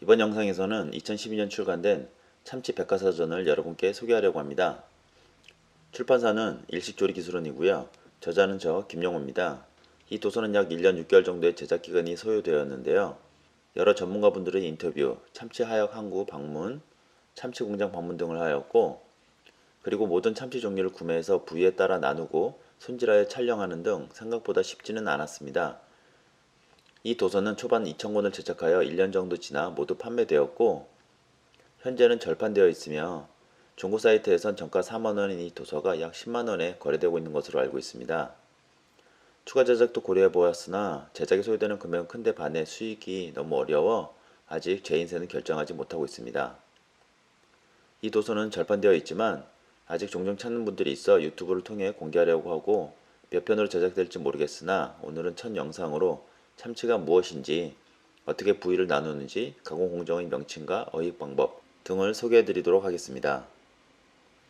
이번 영상에서는 2012년 출간된 참치 백과사전을 여러분께 소개하려고 합니다. 출판사는 일식조리기술원이고요. 저자는 저 김영호입니다. 이 도서는 약 1년 6개월 정도의 제작기간이 소요되었는데요. 여러 전문가분들의 인터뷰, 참치 하역 항구 방문, 참치 공장 방문 등을 하였고, 그리고 모든 참치 종류를 구매해서 부위에 따라 나누고 손질하여 촬영하는 등 생각보다 쉽지는 않았습니다. 이 도서는 초반 2,000권을 제작하여 1년 정도 지나 모두 판매되었고, 현재는 절판되어 있으며 중고 사이트에선 정가 4만원인 이 도서가 약 10만원에 거래되고 있는 것으로 알고 있습니다. 추가 제작도 고려해 보았으나 제작에 소요되는 금액은 큰데 반해 수익이 너무 어려워 아직 제 인생은 결정하지 못하고 있습니다. 이 도서는 절판되어 있지만 아직 종종 찾는 분들이 있어 유튜브를 통해 공개하려고 하고 몇 편으로 제작될지 모르겠으나 오늘은 첫 영상으로 참치가 무엇인지, 어떻게 부위를 나누는지, 가공 공정의 명칭과 어익 방법 등을 소개해 드리도록 하겠습니다.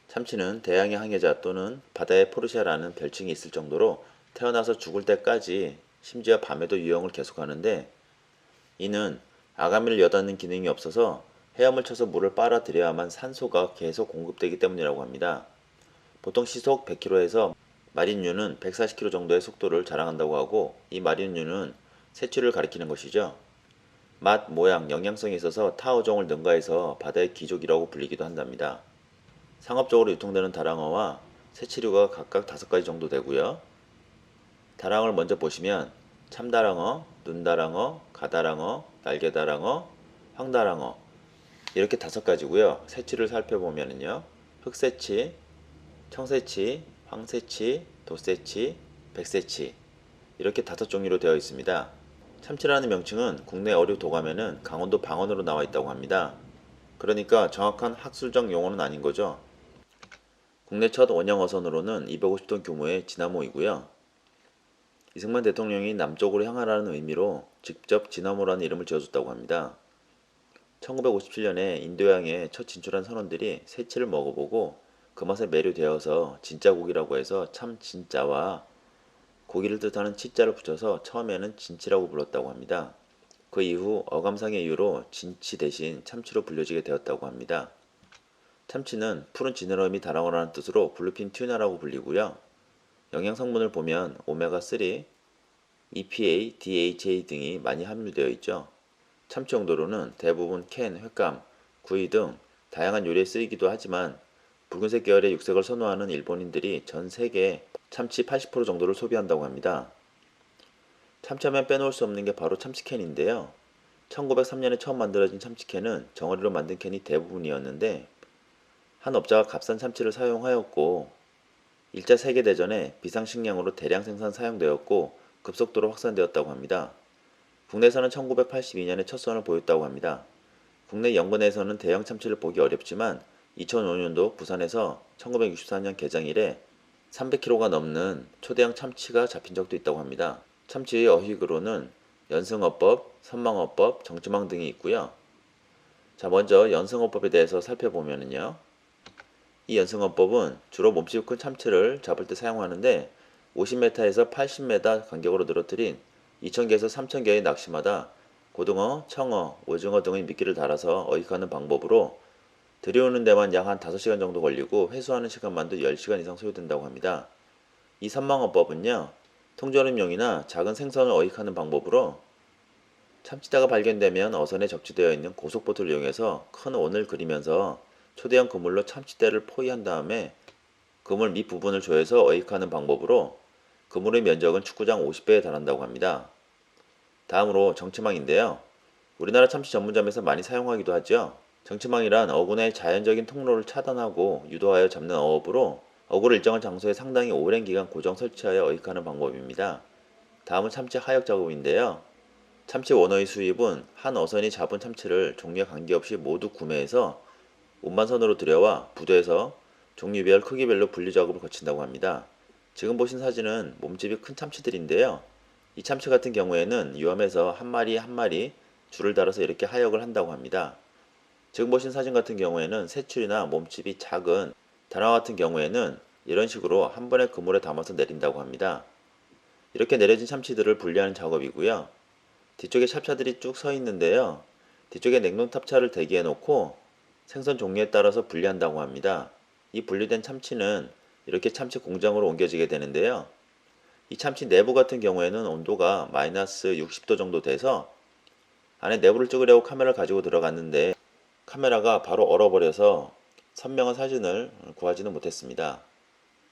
참치는 대양의 항해자 또는 바다의 포르쉐라는 별칭이 있을 정도로 태어나서 죽을 때까지 심지어 밤에도 유영을 계속하는데, 이는 아가미를 여닫는 기능이 없어서 헤엄을 쳐서 물을 빨아들여야만 산소가 계속 공급되기 때문이라고 합니다. 보통 시속 100km에서 마린류는 140km 정도의 속도를 자랑한다고 하고, 이 마린류는 새치를 가리키는 것이죠. 맛, 모양, 영양성이 있어서 타어종을 능가해서 바다의 귀족이라고 불리기도 한답니다. 상업적으로 유통되는 다랑어와 새치류가 각각 5가지 정도 되고요. 다랑어를 먼저 보시면 참다랑어, 눈다랑어, 가다랑어, 날개다랑어, 황다랑어 이렇게 5가지고요. 새치를 살펴보면요. 흑새치, 청새치, 황새치, 도새치, 백새치 이렇게 5종류로 되어 있습니다. 참치라는 명칭은 국내 어류 도감에는 강원도 방언으로 나와 있다고 합니다. 그러니까 정확한 학술적 용어는 아닌 거죠. 국내 첫 원형 어선으로는 250톤 규모의 진화모이고요. 이승만 대통령이 남쪽으로 향하라는 의미로 직접 진화모라는 이름을 지어줬다고 합니다. 1957년에 인도양에 첫 진출한 선원들이 새치를 먹어보고 그 맛에 매료되어서 진짜고기라고 해서 참 진짜와 고기를 뜻하는 치자를 붙여서 처음에는 진치라고 불렀다고 합니다. 그 이후 어감상의 이유로 진치 대신 참치로 불려지게 되었다고 합니다. 참치는 푸른 지느러미 다랑어라는 뜻으로 블루핀 튜나라고 불리고요. 영양성분을 보면 오메가3, EPA, DHA 등이 많이 함유되어 있죠. 참치 용도로는 대부분 캔, 횟감, 구이 등 다양한 요리에 쓰이기도 하지만 붉은색 계열의 육색을 선호하는 일본인들이 전 세계 참치 80% 정도를 소비한다고 합니다. 참치하면 빼놓을 수 없는 게 바로 참치캔인데요. 1903년에 처음 만들어진 참치캔은 정어리로 만든 캔이 대부분이었는데, 한 업자가 값싼 참치를 사용하였고 1차 세계대전에 비상식량으로 대량 생산 사용되었고 급속도로 확산되었다고 합니다. 국내에서는 1982년에 첫 선을 보였다고 합니다. 국내 연근에서는 대형 참치를 보기 어렵지만 2005년도 부산에서 1964년 개장 이래 300kg가 넘는 초대형 참치가 잡힌 적도 있다고 합니다. 참치의 어휘으로는 연승어법, 선망어법, 정치망 등이 있고요. 자, 먼저 연승어법에 대해서 살펴보면요. 이 연승어법은 주로 몸집이 큰 참치를 잡을 때 사용하는데 50m에서 80m 간격으로 늘어뜨린 2,000개에서 3,000개의 낚시마다 고등어, 청어, 오징어 등의 미끼를 달아서 어익하는 방법으로 들여오는 데만 약 한 5시간 정도 걸리고 회수하는 시간만도 10시간 이상 소요된다고 합니다. 이 선망어법은요, 통조림용이나 작은 생선을 어익하는 방법으로 참치다가 발견되면 어선에 적치되어 있는 고속보트를 이용해서 큰 원을 그리면서 초대형 그물로 참치대를 포위한 다음에 그물 밑부분을 조여서 어익하는 방법으로 그물의 면적은 축구장 50배에 달한다고 합니다. 다음으로 정치망인데요. 우리나라 참치 전문점에서 많이 사용하기도 하죠. 정치망이란 어군의 자연적인 통로를 차단하고 유도하여 잡는 어업으로 어구를 일정한 장소에 상당히 오랜 기간 고정 설치하여 어익하는 방법입니다. 다음은 참치 하역 작업인데요. 참치 원어의 수입은 한 어선이 잡은 참치를 종류에 관계없이 모두 구매해서 운반선으로 들여와 부두에서 종류별 크기별로 분류 작업을 거친다고 합니다. 지금 보신 사진은 몸집이 큰 참치들인데요. 이 참치 같은 경우에는 위험해서 한 마리 한 마리 줄을 달아서 이렇게 하역을 한다고 합니다. 지금 보신 사진 같은 경우에는 새출이나 몸집이 작은 다랑어 같은 경우에는 이런 식으로 한 번에 그물에 담아서 내린다고 합니다. 이렇게 내려진 참치들을 분리하는 작업이고요. 뒤쪽에 찹차들이 쭉 서 있는데요. 뒤쪽에 냉동 탑차를 대기해 놓고 생선 종류에 따라서 분리한다고 합니다. 이 분리된 참치는 이렇게 참치 공장으로 옮겨지게 되는데요. 이 참치 내부 같은 경우에는 온도가 마이너스 60도 정도 돼서 안에 내부를 찍으려고 카메라를 가지고 들어갔는데 카메라가 바로 얼어버려서 선명한 사진을 구하지는 못했습니다.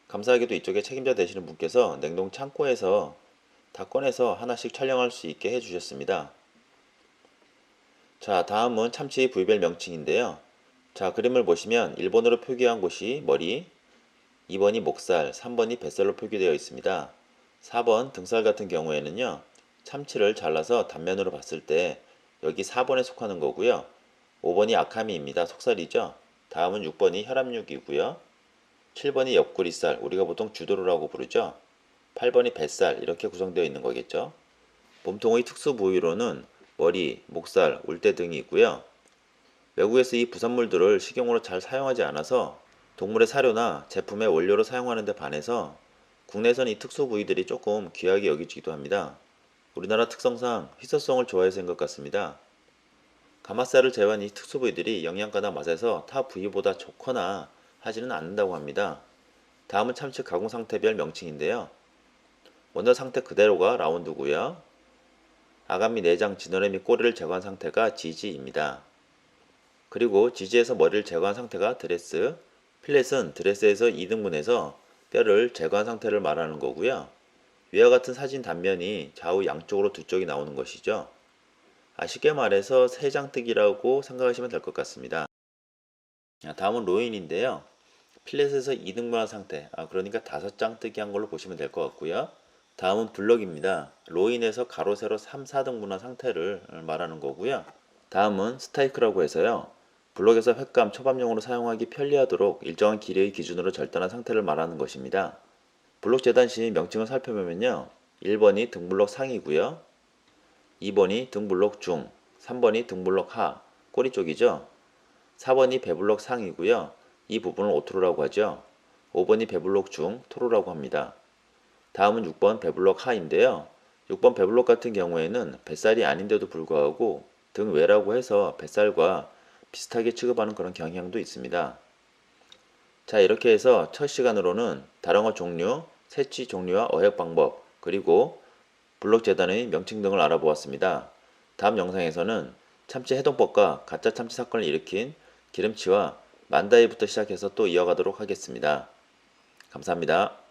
감사하게도 이쪽에 책임자 되시는 분께서 냉동 창고에서 다 꺼내서 하나씩 촬영할 수 있게 해주셨습니다. 자, 다음은 참치 부위별 명칭인데요. 자, 그림을 보시면 1번으로 표기한 곳이 머리, 2번이 목살, 3번이 뱃살로 표기되어 있습니다. 4번 등살 같은 경우에는요, 참치를 잘라서 단면으로 봤을 때 여기 4번에 속하는 거고요. 5번이 아카미입니다. 속살이죠. 다음은 6번이 혈압육이고요. 7번이 옆구리살, 우리가 보통 주도로라고 부르죠. 8번이 뱃살, 이렇게 구성되어 있는 거겠죠. 몸통의 특수 부위로는 머리, 목살, 울대 등이 있고요. 외국에서 이 부산물들을 식용으로 잘 사용하지 않아서 동물의 사료나 제품의 원료로 사용하는 데 반해서 국내에서는 이 특수 부위들이 조금 귀하게 여겨지기도 합니다. 우리나라 특성상 희소성을 좋아해서인 것 같습니다. 가마살을 제외한 이 특수 부위들이 영양가나 맛에서 타 부위보다 좋거나 하지는 않는다고 합니다. 다음은 참치 가공 상태별 명칭인데요. 먼저 상태 그대로가 라운드고요. 아가미, 내장, 지느러미 및 꼬리를 제거한 상태가 지지입니다. 그리고 지지에서 머리를 제거한 상태가 드레스, 필렛은 드레스에서 2등분해서 뼈를 제거한 상태를 말하는 거고요. 위와 같은 사진 단면이 좌우 양쪽으로 두 쪽이 나오는 것이죠. 쉽게 말해서 세장뜨기라고 생각하시면 될 것 같습니다. 다음은 로인인데요. 필렛에서 2등분한 상태, 그러니까 5장 뜨기한 걸로 보시면 될 것 같고요. 다음은 블럭입니다. 로인에서 가로, 세로 3, 4등분한 상태를 말하는 거고요. 다음은 스타이크라고 해서요. 블럭에서 횟감, 초밥용으로 사용하기 편리하도록 일정한 길이의 기준으로 절단한 상태를 말하는 것입니다. 블록 재단 시 명칭을 살펴보면요. 1번이 등블록 상이고요. 2번이 등블록 중, 3번이 등블록 하, 꼬리 쪽이죠. 4번이 배블록 상이고요. 이 부분을 오토로라고 하죠. 5번이 배블록 중, 토로라고 합니다. 다음은 6번 배블록 하인데요. 6번 배블록 같은 경우에는 뱃살이 아닌데도 불구하고 등 외라고 해서 뱃살과 비슷하게 취급하는 그런 경향도 있습니다. 자, 이렇게 해서 첫 시간으로는 다량어 종류, 채취 종류와 어획 방법, 그리고 블록 재단의 명칭 등을 알아보았습니다. 다음 영상에서는 참치 해동법과 가짜 참치 사건을 일으킨 기름치와 만다이부터 시작해서 또 이어가도록 하겠습니다. 감사합니다.